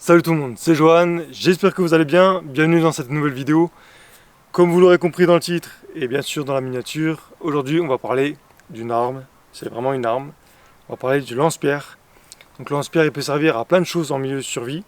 Salut tout le monde, c'est Johan, j'espère que vous allez bien, bienvenue dans cette nouvelle vidéo. Comme vous l'aurez compris dans le titre et bien sûr dans la miniature, aujourd'hui on va parler d'une arme, c'est vraiment une arme. On va parler du lance-pierre. Donc le lance-pierre il peut servir à plein de choses en milieu de survie.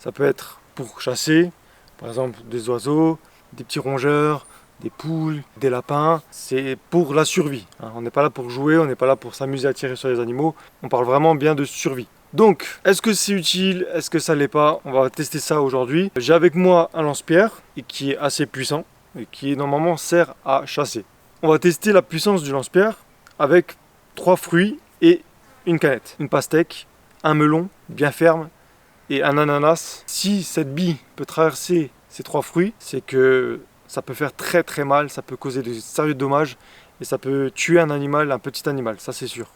Ça peut être pour chasser, par exemple des oiseaux, des petits rongeurs, des poules, des lapins. C'est pour la survie, hein. On n'est pas là pour jouer, on n'est pas là pour s'amuser à tirer sur les animaux. On parle vraiment bien de survie. Donc, est-ce que c'est utile? Est-ce que ça l'est pas? On va tester ça aujourd'hui. J'ai avec moi un lance-pierre qui est assez puissant et qui normalement sert à chasser. On va tester la puissance du lance-pierre avec 3 fruits et une canette. Une pastèque, un melon bien ferme et un ananas. Si cette bille peut traverser ces 3 fruits, c'est que ça peut faire très mal, ça peut causer de sérieux dommages et ça peut tuer un animal, un petit animal, ça c'est sûr.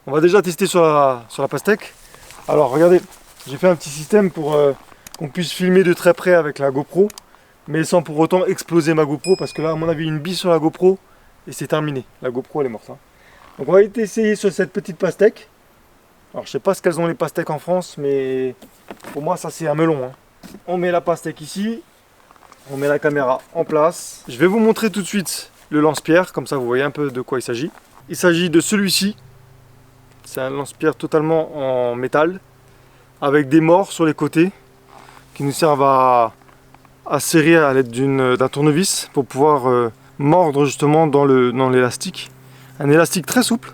On va déjà tester sur la pastèque. Alors regardez, j'ai fait un petit système pour qu'on puisse filmer de très près avec la GoPro, mais sans pour autant exploser ma GoPro, parce que là à mon avis une bille sur la GoPro et c'est terminé. La GoPro elle est morte, hein. Donc on va essayer sur cette petite pastèque. Alors je sais pas ce qu'elles ont les pastèques en France, mais pour moi ça c'est un melon, hein. On met la pastèque ici, on met la caméra en place. Je vais vous montrer tout de suite le lance-pierre, comme ça vous voyez un peu de quoi il s'agit. Il s'agit de celui-ci. C'est un lance-pierre totalement en métal, avec des morts sur les côtés, qui nous servent à serrer à l'aide d'un tournevis, pour pouvoir mordre justement dans l'élastique. Un élastique très souple,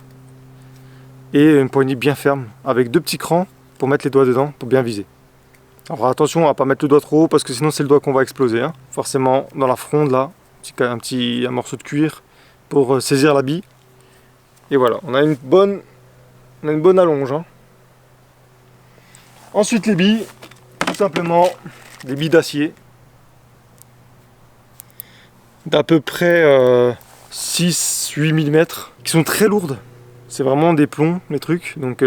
et une poignée bien ferme, avec 2 petits crans pour mettre les doigts dedans, pour bien viser. Alors attention à ne pas mettre le doigt trop haut, parce que sinon c'est le doigt qu'on va exploser, hein. Forcément dans la fronde là, un morceau de cuir pour saisir la bille. Et voilà, on a une bonne allonge, hein. Ensuite les billes, tout simplement des billes d'acier d'à peu près 6-8 mm qui sont très lourdes. C'est vraiment des plombs les trucs, donc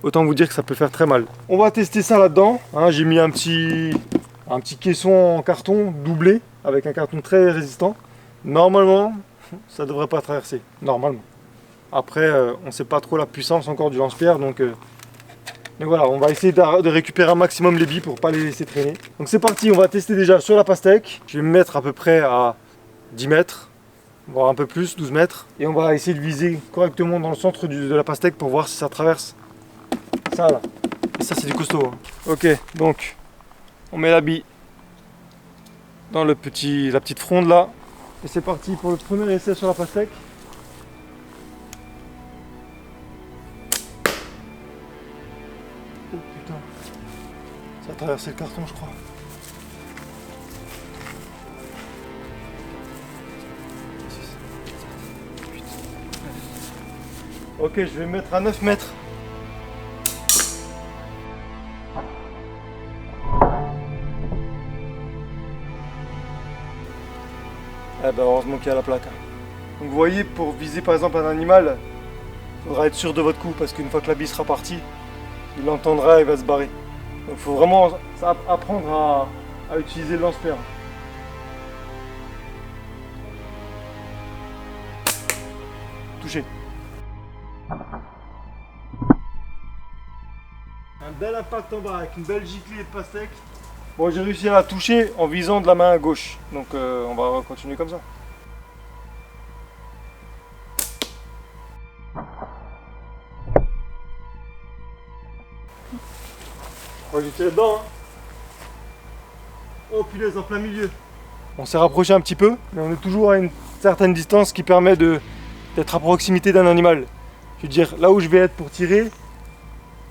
autant vous dire que ça peut faire très mal. On va tester ça là-dedans, hein. J'ai mis un petit caisson en carton doublé avec un carton très résistant. Normalement ça devrait pas traverser, normalement. Après, on ne sait pas trop la puissance encore du lance-pierre, donc voilà, on va essayer de récupérer un maximum les billes pour ne pas les laisser traîner. Donc c'est parti, on va tester déjà sur la pastèque. Je vais me mettre à peu près à 10 mètres, voire un peu plus, 12 mètres. Et on va essayer de viser correctement dans le centre de la pastèque pour voir si ça traverse. Ça là. Et ça c'est du costaud, hein. Ok, donc on met la bille dans la petite fronde là. Et c'est parti pour le premier essai sur la pastèque. Oh putain, ça a traversé le carton je crois. Ok, je vais me mettre à 9 mètres. Eh ben heureusement qu'il y a la plaque. Donc vous voyez, pour viser par exemple un animal, il faudra être sûr de votre coup, parce qu'une fois que la bille sera partie, il l'entendra et il va se barrer. Donc il faut vraiment apprendre à utiliser le lance-pierre. Touché. Un bel impact en bas avec une belle giclée de pastèque. Bon, j'ai réussi à la toucher en visant de la main gauche. Donc on va continuer comme ça. Moi j'ai tiré dedans, hein. Oh punaise, en plein milieu. On s'est rapproché un petit peu, mais on est toujours à une certaine distance qui permet d'être à proximité d'un animal. Je veux dire, là où je vais être pour tirer,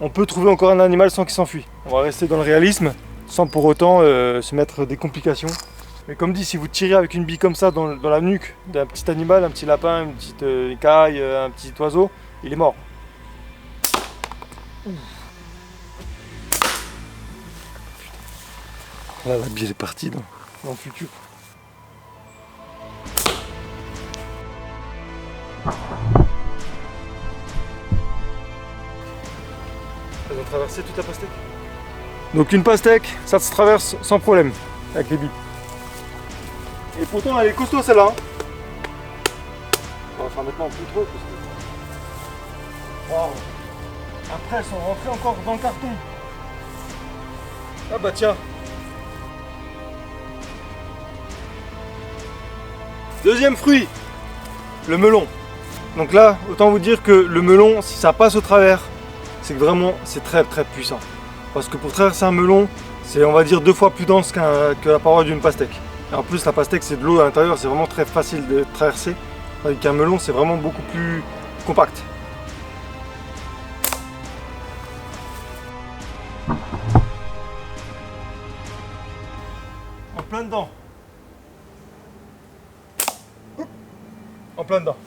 on peut trouver encore un animal sans qu'il s'enfuit. On va rester dans le réalisme, sans pour autant se mettre des complications. Mais comme dit, si vous tirez avec une bille comme ça dans la nuque d'un petit animal, un petit lapin, une petite écaille, un petit oiseau, il est mort. Là, la bille est partie dans le futur. Elles ont traversé toute la pastèque. Donc une pastèque, ça se traverse sans problème avec les billes. Et pourtant elle est costaud celle-là, hein. Enfin maintenant plus trop parce que... Wow. Après elles sont rentrées encore dans le carton. Ah bah tiens. Deuxième fruit, le melon. Donc là, autant vous dire que le melon, si ça passe au travers, c'est que vraiment c'est très puissant. Parce que pour traverser un melon, c'est on va dire 2 fois plus dense que la paroi d'une pastèque. Et en plus la pastèque c'est de l'eau à l'intérieur, c'est vraiment très facile de traverser. Tandis qu'un melon c'est vraiment beaucoup plus compact. En plein dedans. En plein dedans.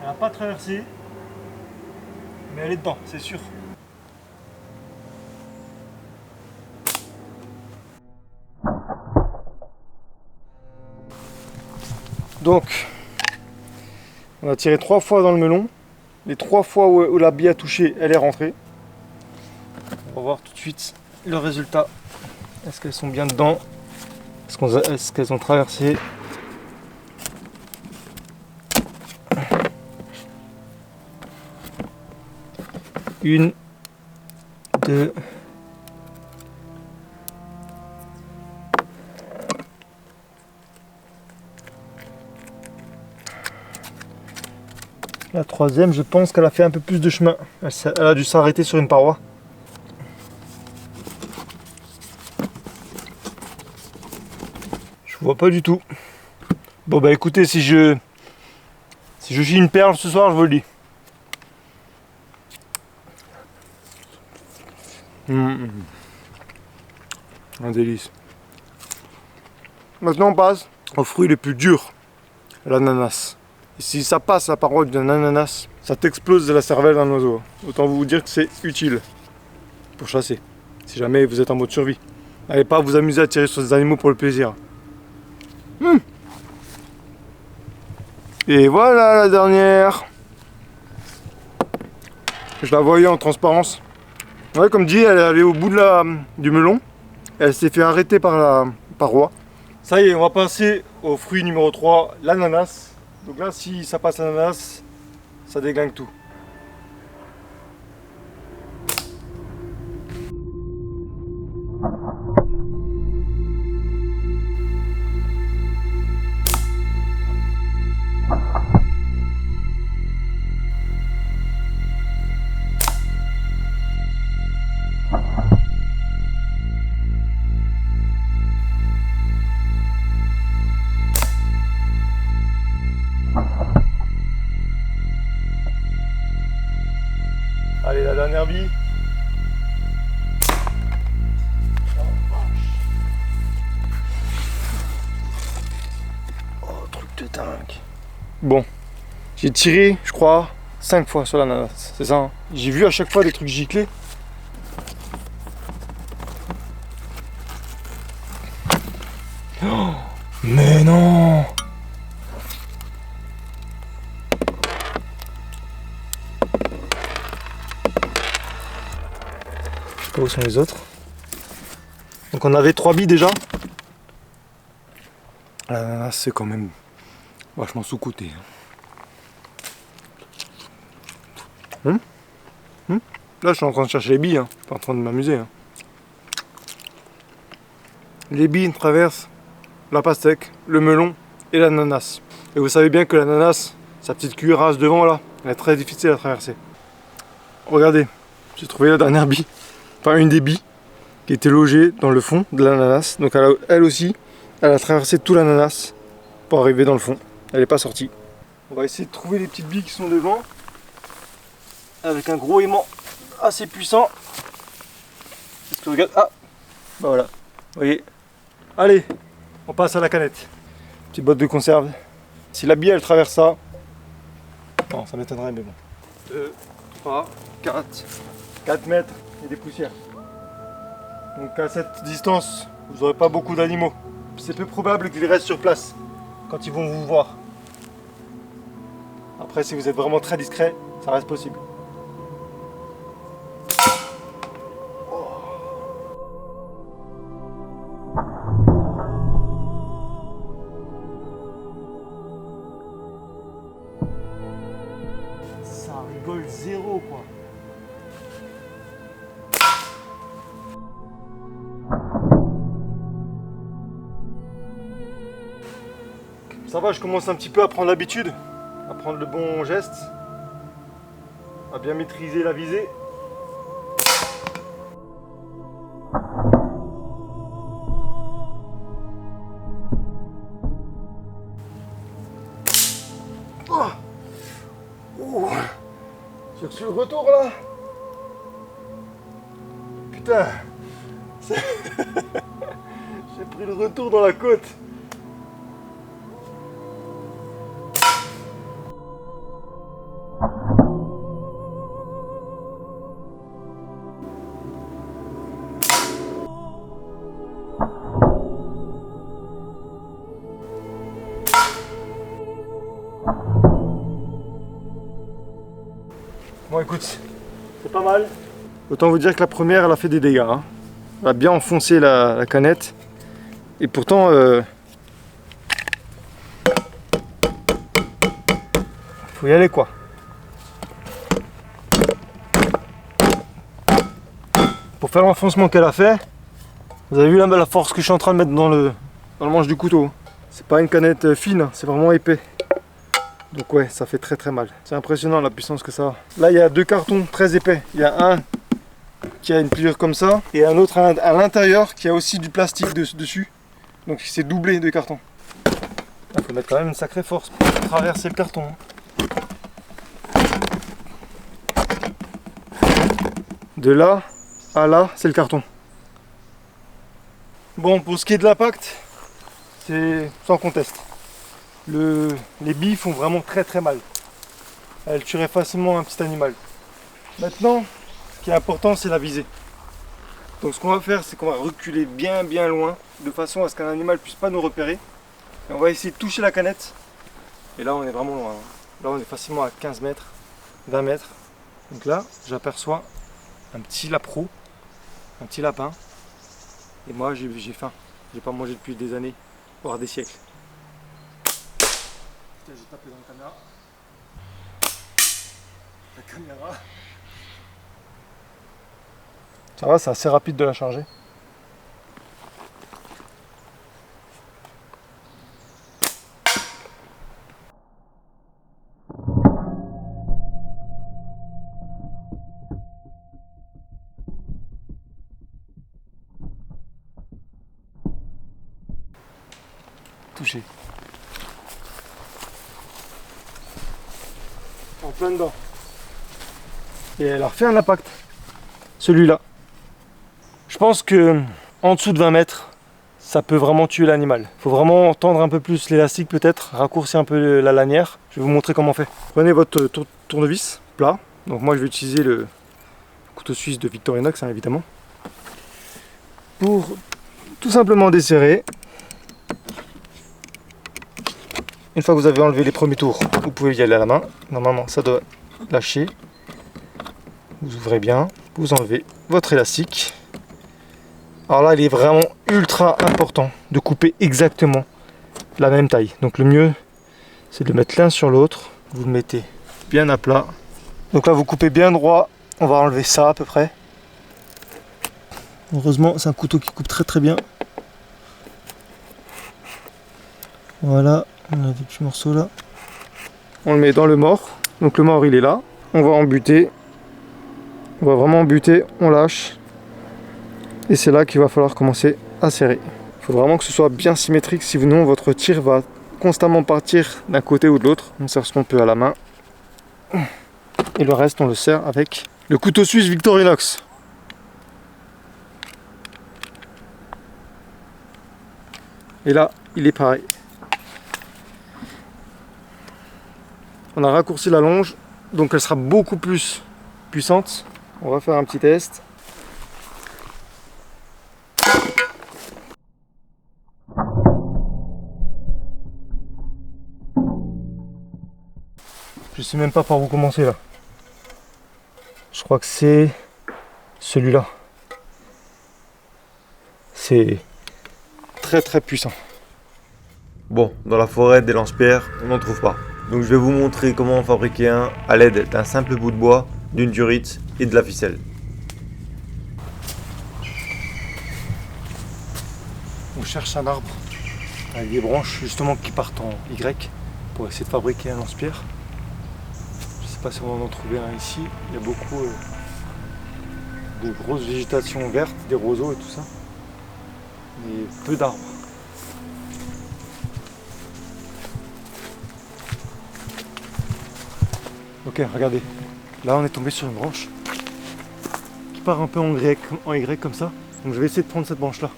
Elle n'a pas traversé, mais elle est dedans, c'est sûr. Donc, on a tiré 3 fois dans le melon. Les 3 fois où la bille a touché, elle est rentrée. On va voir tout de suite le résultat. Est-ce qu'elles sont bien dedans? Est-ce qu'elles ont traversé? Une, deux, la troisième, je pense qu'elle a fait un peu plus de chemin. Elle a dû s'arrêter sur une paroi. Je vois pas du tout. Bon bah écoutez, si je chie une perle ce soir, je vous le dis. Un délice. Maintenant on passe au fruit le plus dur, l'ananas. Et si ça passe la paroi d'un ananas, ça t'explose de la cervelle d'un oiseau. Autant vous dire que c'est utile pour chasser, si jamais vous êtes en mode survie. N'allez pas vous amuser à tirer sur des animaux pour le plaisir. Et voilà la dernière. Je la voyais en transparence. Ouais, comme dit, elle est allée au bout du melon. Elle s'est fait arrêter par la paroi. Ça y est, on va passer au fruit numéro 3, l'ananas. Donc là, si ça passe l'ananas, ça déglingue tout. Allez, la dernière bille. Oh, truc de dingue. Bon, j'ai tiré, je crois, 5 fois sur l'ananas, c'est ça hein. J'ai vu à chaque fois des trucs giclés. Oh, mais non! Je sais pas où sont les autres. Donc on avait 3 billes déjà. L'ananas c'est quand même vachement sous-coté. Là je suis en train de chercher les billes, hein. Je suis pas en train de m'amuser. Hein. Les billes traversent la pastèque, le melon et l'ananas. Et vous savez bien que l'ananas, sa petite cuirasse devant là, elle est très difficile à traverser. Regardez, j'ai trouvé la dernière bille, enfin une des billes, qui était logée dans le fond de l'ananas. Donc elle aussi, elle a traversé tout l'ananas pour arriver dans le fond. Elle n'est pas sortie. On va essayer de trouver les petites billes qui sont devant, avec un gros aimant assez puissant. Est-ce que regarde, ah, bah voilà, vous voyez. Allez, on passe à la canette. Petite boîte de conserve. Si la bille elle traverse ça, non ça m'étonnerait mais bon. 2, 3, 4 mètres et des poussières. Donc à cette distance, vous n'aurez pas beaucoup d'animaux. C'est peu probable qu'ils restent sur place quand ils vont vous voir. Après si vous êtes vraiment très discret, ça reste possible. Ça rigole zéro quoi. Ça va, je commence un petit peu à prendre l'habitude, à prendre le bon geste, à bien maîtriser la visée. Oh, oh. J'ai reçu le retour là. Putain. J'ai pris le retour dans la côte. Bon écoute, c'est pas mal. Autant vous dire que la première elle a fait des dégâts. Hein. Elle a bien enfoncé la canette. Et pourtant faut y aller quoi. Pour faire l'enfoncement qu'elle a fait, vous avez vu là la force que je suis en train de mettre dans le manche du couteau. C'est pas une canette fine, c'est vraiment épais. Donc ouais, ça fait très mal. C'est impressionnant la puissance que ça a. Là, il y a deux cartons très épais. Il y a un qui a une pliure comme ça et un autre à l'intérieur qui a aussi du plastique dessus. Donc c'est doublé de carton. Il faut mettre quand même une sacrée force pour traverser le carton. De là à là, c'est le carton. Bon, pour ce qui est de l'impact, c'est sans conteste. Les billes font vraiment très mal. Elles tueraient facilement un petit animal. Maintenant, ce qui est important, c'est la visée. Donc ce qu'on va faire, c'est qu'on va reculer bien loin, de façon à ce qu'un animal ne puisse pas nous repérer. Et on va essayer de toucher la canette. Et là, on est vraiment loin. Là, on est facilement à 15 mètres, 20 mètres. Donc là, j'aperçois un petit lapro, un petit lapin. Et moi, j'ai faim. J'ai pas mangé depuis des années, voire des siècles. Putain, j'ai tapé dans la caméra. La caméra. Ça va, c'est assez rapide de la charger. Touché. En plein dedans. Et elle a refait un impact. Celui-là. Je pense que en dessous de 20 mètres, ça peut vraiment tuer l'animal. Il faut vraiment tendre un peu plus l'élastique peut-être, raccourcir un peu la lanière. Je vais vous montrer comment on fait. Prenez votre tournevis plat. Donc moi je vais utiliser le couteau suisse de Victorinox, hein, évidemment. Pour tout simplement desserrer. Une fois que vous avez enlevé les premiers tours, vous pouvez y aller à la main. Normalement ça doit lâcher. Vous ouvrez bien, vous enlevez votre élastique. Alors là, il est vraiment ultra important de couper exactement la même taille. Donc le mieux, c'est de le mettre l'un sur l'autre. Vous le mettez bien à plat. Donc là, vous coupez bien droit. On va enlever ça à peu près. Heureusement, c'est un couteau qui coupe très bien. Voilà, on a des petits morceaux là. On le met dans le mort. Donc le mort, il est là. On va en buter. On va vraiment buter, on lâche. Et c'est là qu'il va falloir commencer à serrer. Il faut vraiment que ce soit bien symétrique, sinon votre tir va constamment partir d'un côté ou de l'autre. On serre ce qu'on peut à la main. Et le reste, on le serre avec le couteau suisse Victorinox. Et là, il est pareil. On a raccourci la longe, donc elle sera beaucoup plus puissante. On va faire un petit test. Je sais même pas par où commencer là. Je crois que c'est celui-là. C'est très puissant. Bon, dans la forêt des lance-pierres, on n'en trouve pas. Donc je vais vous montrer comment en fabriquer un à l'aide d'un simple bout de bois, d'une durite et de la ficelle. On cherche un arbre avec des branches justement qui partent en Y pour essayer de fabriquer un lance-pierre. Je ne sais pas si on va en trouver un ici. Il y a beaucoup de grosses végétations vertes, des roseaux et tout ça. Mais peu d'arbres. Ok, regardez. Là on est tombé sur une branche qui part un peu en Y comme ça. Donc je vais essayer de prendre cette branche là.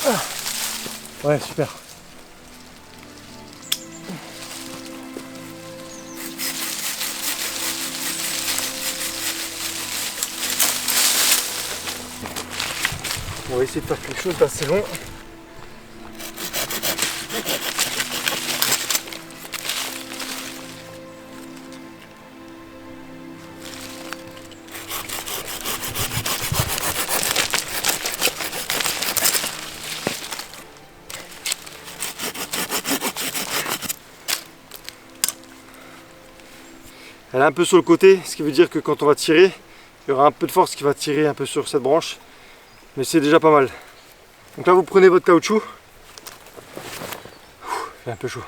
Ah. Ouais, super. On va essayer de faire quelque chose d'assez long. Elle est un peu sur le côté, ce qui veut dire que quand on va tirer, il y aura un peu de force qui va tirer un peu sur cette branche. Mais c'est déjà pas mal. Donc là vous prenez votre caoutchouc. Il est un peu chaud.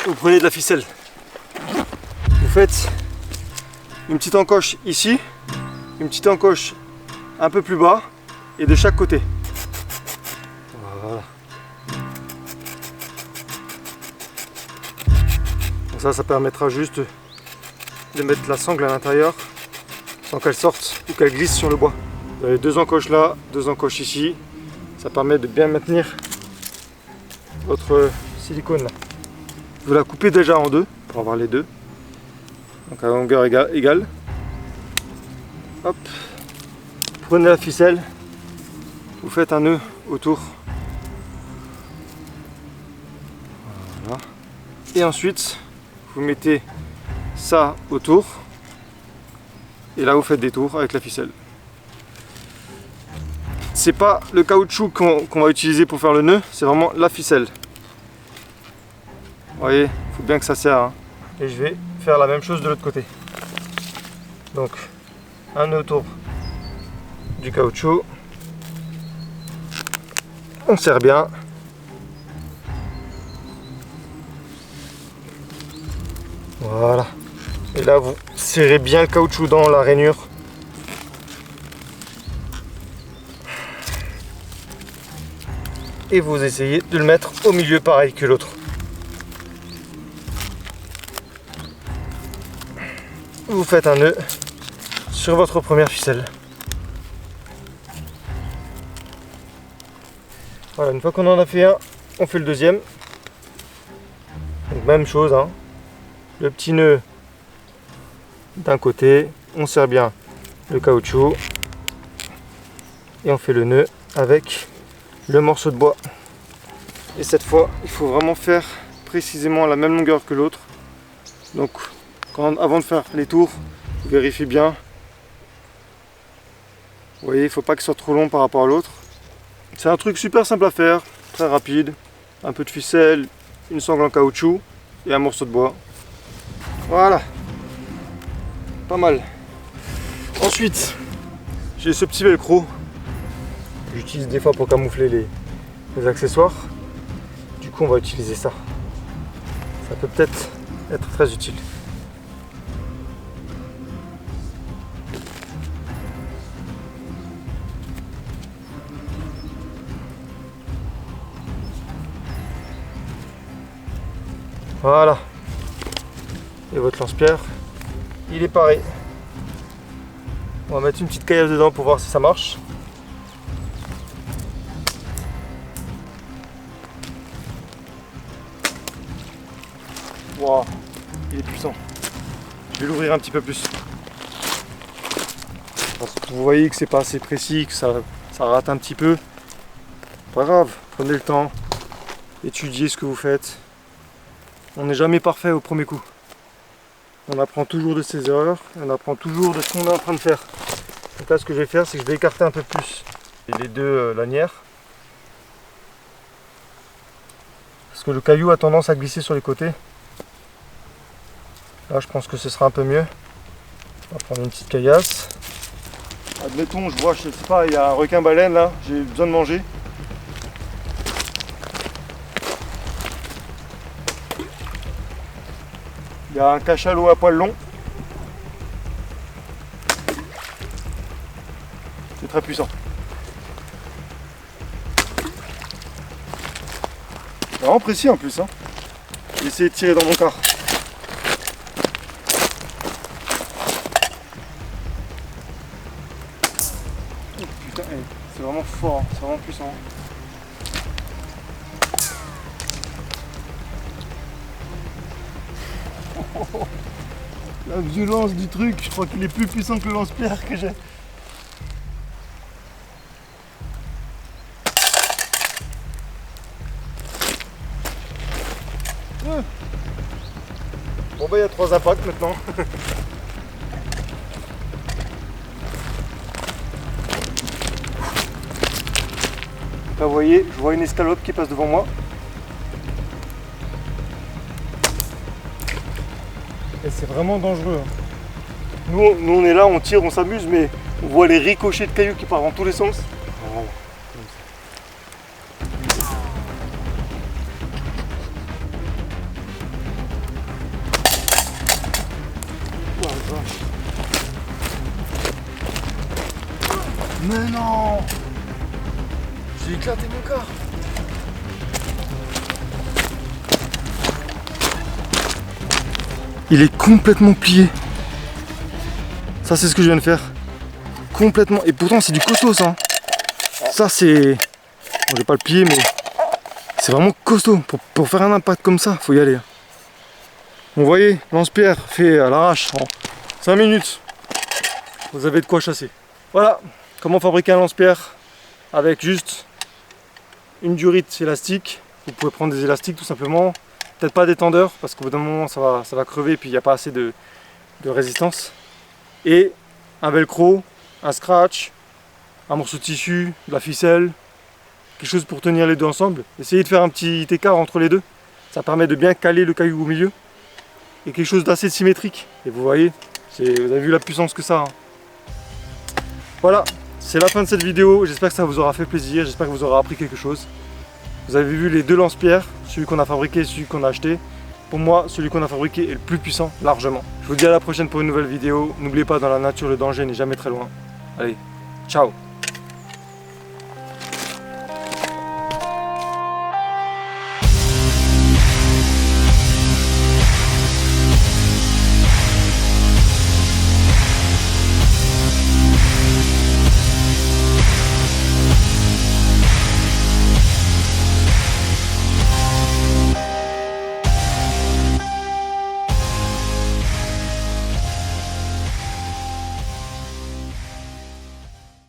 Vous prenez de la ficelle. Vous faites une petite encoche ici, une petite encoche un peu plus bas et de chaque côté. Voilà. Donc ça permettra juste de mettre la sangle à l'intérieur sans qu'elle sorte ou qu'elle glisse sur le bois. Vous avez deux encoches là, deux encoches ici. Ça permet de bien maintenir votre silicone là. Vous la coupez déjà en deux pour avoir les deux. Donc à longueur égale. Hop. Prenez la ficelle. Vous faites un nœud autour. Voilà. Et ensuite, vous mettez ça autour. Et là, vous faites des tours avec la ficelle. C'est pas le caoutchouc qu'on va utiliser pour faire le nœud, c'est vraiment la ficelle. Vous voyez, il faut bien que ça serre. Hein. Et je vais faire la même chose de l'autre côté. Donc, un nœud autour du caoutchouc. On serre bien. Voilà. Et là, vous serrez bien le caoutchouc dans la rainure. Et vous essayez de le mettre au milieu pareil que l'autre. Vous faites un nœud sur votre première ficelle. Voilà, une fois qu'on en a fait un, on fait le deuxième. Donc même chose, hein. Le petit nœud d'un côté, on serre bien le caoutchouc et on fait le nœud avec le morceau de bois. Et cette fois, il faut vraiment faire précisément la même longueur que l'autre. Donc, avant de faire les tours, vérifiez bien. Vous voyez, il ne faut pas que ce soit trop long par rapport à l'autre. C'est un truc super simple à faire, très rapide. Un peu de ficelle, une sangle en caoutchouc et un morceau de bois. Voilà. Pas mal. Ensuite, j'ai ce petit velcro. J'utilise des fois pour camoufler les accessoires. Du coup, on va utiliser ça. Ça peut peut-être être très utile. Voilà. Et votre lance-pierre, il est pareil. On va mettre une petite caillasse dedans pour voir si ça marche. Wow, il est puissant. Je vais l'ouvrir un petit peu plus. Parce que vous voyez que c'est pas assez précis, que ça rate un petit peu. Pas grave, prenez le temps, étudiez ce que vous faites. On n'est jamais parfait au premier coup. On apprend toujours de ses erreurs, on apprend toujours de ce qu'on est en train de faire. Donc là, ce que je vais faire, c'est que je vais écarter un peu plus les deux lanières. parce que le caillou a tendance à glisser sur les côtés. Là je pense que ce sera un peu mieux. On va prendre une petite caillasse. Admettons, je vois, je sais pas, il y a un requin-baleine là, j'ai besoin de manger. Il y a un cachalot à poil long. C'est très puissant. C'est vraiment précis en plus. Hein. J'ai essayé de tirer dans mon car. Oh, putain, c'est vraiment fort, hein. C'est vraiment puissant. La violence du truc, je crois qu'il est plus puissant que le lance-pierre que j'ai. Bon bah il y a 3 impacts maintenant. Là vous voyez, je vois une escalope qui passe devant moi. Et c'est vraiment dangereux. Nous on est là, on tire, on s'amuse, mais on voit les ricochets de cailloux qui partent dans tous les sens. Voilà. Mais non! J'ai éclaté mon car! Il est complètement plié. Ça c'est ce que je viens de faire. Complètement. Et pourtant c'est du costaud ça. Ça c'est... Bon, je vais pas le plier mais... C'est vraiment costaud. Pour faire un impact comme ça, faut y aller. Bon, vous voyez, lance-pierre fait à l'arrache en 5 minutes. Vous avez de quoi chasser. Voilà comment fabriquer un lance-pierre avec juste une durite élastique. Vous pouvez prendre des élastiques tout simplement. Peut-être pas des tendeurs parce qu'au bout d'un moment ça va crever et puis il n'y a pas assez de résistance. Et un velcro, un scratch, un morceau de tissu, de la ficelle, quelque chose pour tenir les deux ensemble. Essayez de faire un petit écart entre les deux. Ça permet de bien caler le caillou au milieu. Et quelque chose d'assez symétrique. Et vous voyez, vous avez vu la puissance que ça a. Voilà, c'est la fin de cette vidéo. J'espère que ça vous aura fait plaisir. J'espère que vous aurez appris quelque chose. Vous avez vu les deux lance-pierres, celui qu'on a fabriqué et celui qu'on a acheté. Pour moi, celui qu'on a fabriqué est le plus puissant, largement. Je vous dis à la prochaine pour une nouvelle vidéo. N'oubliez pas, dans la nature, le danger n'est jamais très loin. Allez, ciao!